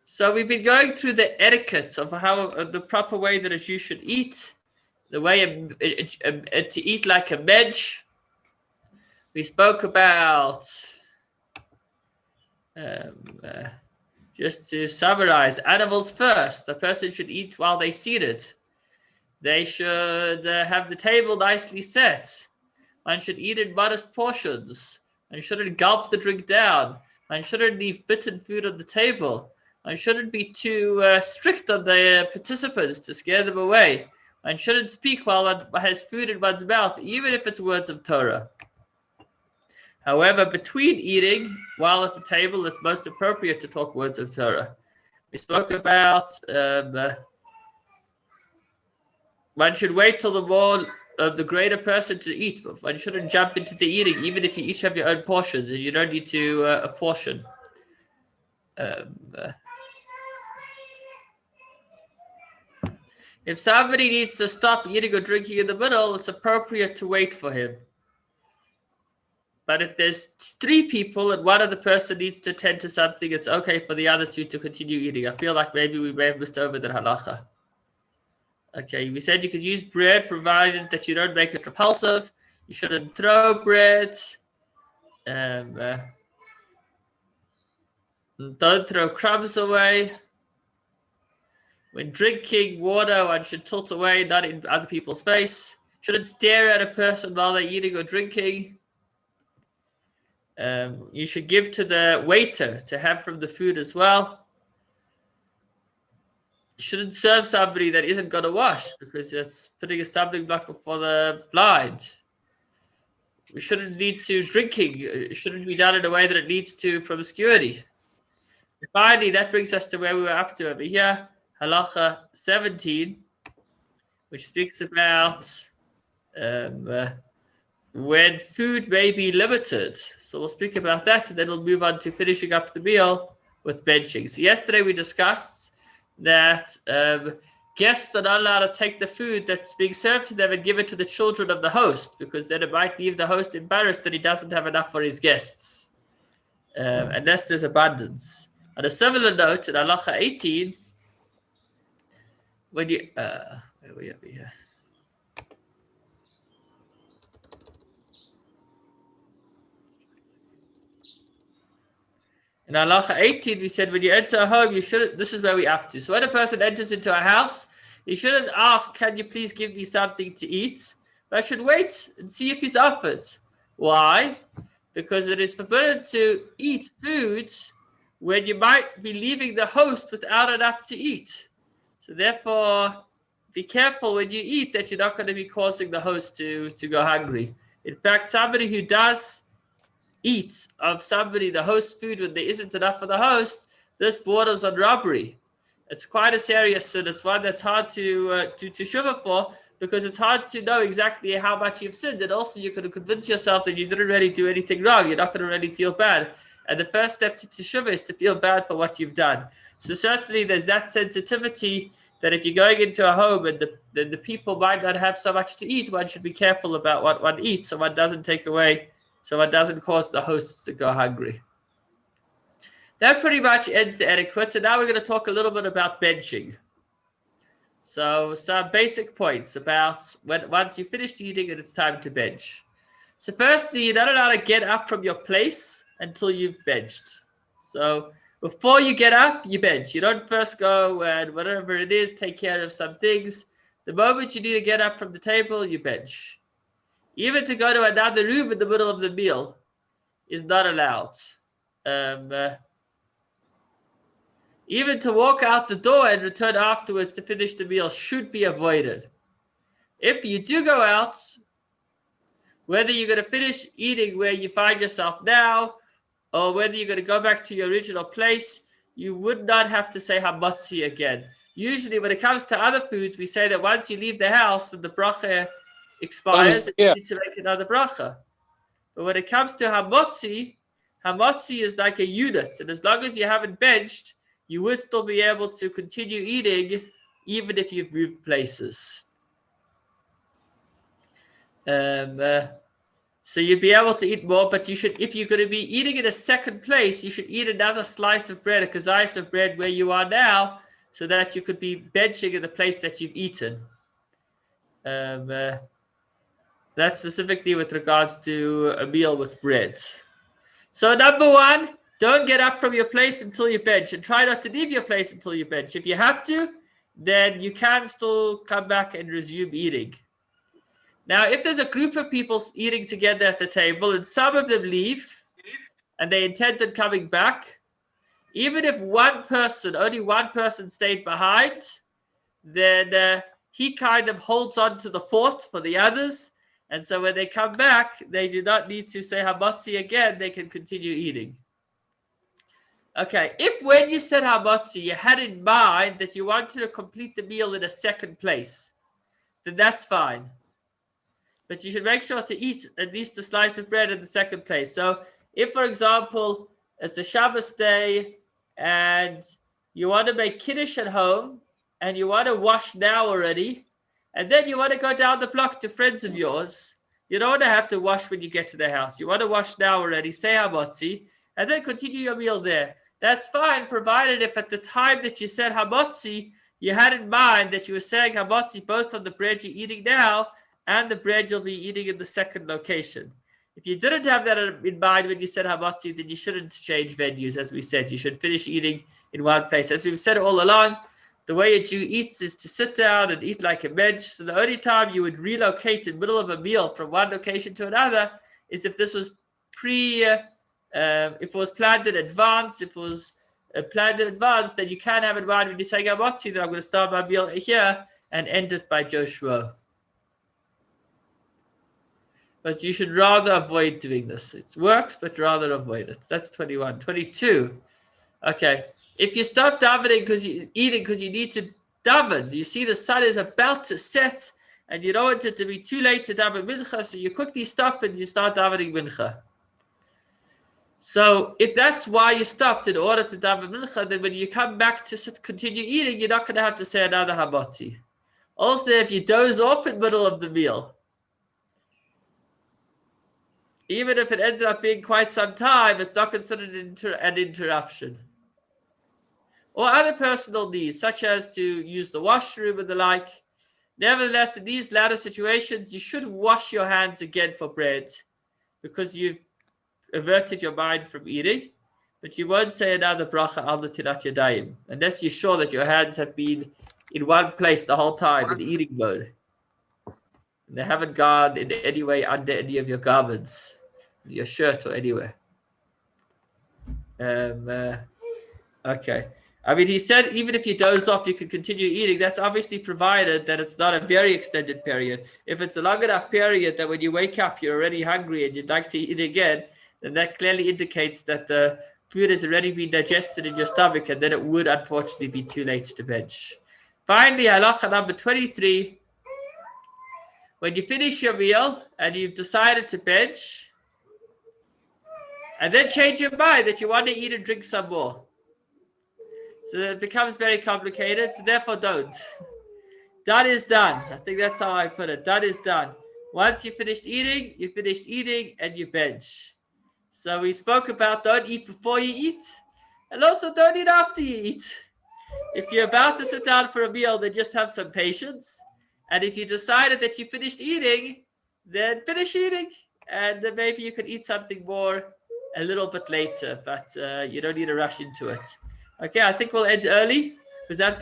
So we've been going through the etiquette of how the proper way that a Jew should eat, the way to eat like a mensch. We spoke about, just to summarize, animals first. The person should eat while they seated. They should have the table nicely set. One should eat in modest portions. One shouldn't gulp the drink down. One shouldn't leave bitten food on the table. One shouldn't be too strict on the participants to scare them away. One shouldn't speak while one has food in one's mouth, even if it's words of Torah. However, between eating, while at the table, it's most appropriate to talk words of Torah. We spoke about one should wait till the greater person to eat. But one shouldn't jump into the eating, even if you each have your own portions, and you don't need to apportion. If somebody needs to stop eating or drinking in the middle, it's appropriate to wait for him. But if there's 3 people and one other person needs to tend to something, it's okay for the other 2 to continue eating. I feel like maybe we may have missed over that halacha. Okay, we said you could use bread provided that you don't make it repulsive. You shouldn't throw bread. Don't throw crumbs away. When drinking water, one should tilt away, not in other people's space. Shouldn't stare at a person while they're eating or drinking. You should give to the waiter to have from the food as well. You shouldn't serve somebody that isn't going to wash, because it's putting a stumbling block before the blind. We shouldn't lead to drinking. It shouldn't be done in a way that it leads to promiscuity. And finally, that brings us to where we were up to over here, halacha 17, which speaks about when food may be limited. So we'll speak about that, and then we'll move on to finishing up the meal with benching. So yesterday we discussed that guests are not allowed to take the food that's being served to them and give it to the children of the host, because then it might leave the host embarrassed that he doesn't have enough for his guests, unless there's abundance. On a similar note, in halacha 18, when you where are we over here? In halacha 18, we said when you enter a home, you shouldn't. This is where we're up to. So when a person enters into a house, you shouldn't ask, "Can you please give me something to eat?" But I should wait and see if he's offered. Why? Because it is forbidden to eat food when you might be leaving the host without enough to eat. So therefore, be careful when you eat that you're not going to be causing the host to go hungry. In fact, somebody who does eat of somebody, the host's food, when there isn't enough for the host, this borders on robbery. It's quite a serious sin. It's one that's hard to shiva for, because it's hard to know exactly how much you've sinned. And also, you can convince yourself that you didn't really do anything wrong. You're not going to really feel bad. And the first step to teshuva is to feel bad for what you've done. So certainly there's that sensitivity that if you're going into a home and the people might not have so much to eat, one should be careful about what one eats, so one doesn't take away, so it doesn't cause the hosts to go hungry. That pretty much ends the etiquette. And now we're going to talk a little bit about benching. So some basic points about once you finished eating and it's time to bench. So firstly, you're not allowed to get up from your place until you've benched. So before you get up, you bench. You don't first go and whatever it is, take care of some things. The moment you need to get up from the table, you bench. Even to go to another room in the middle of the meal is not allowed. Even to walk out the door and return afterwards to finish the meal should be avoided. If you do go out, whether you're going to finish eating where you find yourself now, or whether you're going to go back to your original place, you would not have to say hamotzi again. Usually when it comes to other foods, we say that once you leave the house and the bracha expires, you need to make another bracha. But when it comes to hamotzi is like a unit. And as long as you haven't benched, you would still be able to continue eating even if you've moved places. So you'd be able to eat more, but you should, if you're going to be eating in a second place, you should eat another slice of bread, a kazayas of bread where you are now, so that you could be benching in the place that you've eaten. That's specifically with regards to a meal with bread. So number one, don't get up from your place until you bench, and try not to leave your place until you bench. If you have to, then you can still come back and resume eating. Now, if there's a group of people eating together at the table and some of them leave and they intend on coming back, even if only one person stayed behind, then he kind of holds on to the fort for the others. And so when they come back, they do not need to say Hamatzi again. They can continue eating. Okay, if when you said Hamatzi, you had in mind that you wanted to complete the meal in a second place, then that's fine. But you should make sure to eat at least a slice of bread in the second place. So if, for example, it's a Shabbos day and you want to make Kiddush at home and you want to wash now already, and then you want to go down the block to friends of yours, you don't want to have to wash when you get to their house. You want to wash now already, say Hamatzi, and then continue your meal there. That's fine, provided if at the time that you said Hamatzi, you had in mind that you were saying Hamatzi both on the bread you're eating now and the bread you'll be eating in the second location. If you didn't have that in mind when you said Hamatzi, then you shouldn't change venues, as we said. You should finish eating in one place. As we've said all along, the way a Jew eats is to sit down and eat like a bench. So the only time you would relocate in the middle of a meal from one location to another is if this was if it was planned in advance. If it was planned in advance, then you can have in mind when you say Hamatzi that I'm going to start my meal here and end it by Joshua. But you should rather avoid doing this. It works, but rather avoid it. That's 21. 22. Okay. If you stop davening because you're eating because you need to daven, you see the sun is about to set and you don't want it to be too late to daven mincha, so you quickly stop and you start davening mincha. So if that's why you stopped in order to daven mincha, then when you come back to continue eating, you're not going to have to say another Hamatzi. Also, if you doze off in the middle of the meal, even if it ended up being quite some time, it's not considered an interruption. Or other personal needs, such as to use the washroom and the like. Nevertheless, in these latter situations, you should wash your hands again for bread because you've averted your mind from eating, but you won't say another bracha al netilat yadayim unless you're sure that your hands have been in one place the whole time in eating mode. And they haven't gone in any way under any of your garments, your shirt or anywhere. Okay. I mean, he said even if you doze off, you can continue eating. That's obviously provided that it's not a very extended period. If it's a long enough period that when you wake up, you're already hungry and you'd like to eat again, then that clearly indicates that the food has already been digested in your stomach, and then it would unfortunately be too late to bench. Finally, halacha number 23. When you finish your meal and you've decided to bench, and then change your mind that you want to eat and drink some more. So it becomes very complicated, so therefore don't. Done is done. I think that's how I put it. Done is done. Once you finished eating and you bench. So we spoke about don't eat before you eat, and also don't eat after you eat. If you're about to sit down for a meal, then just have some patience. And if you decided that you finished eating, then finish eating. And then maybe you could eat something more a little bit later, but you don't need to rush into it. Okay, I think we'll end early because that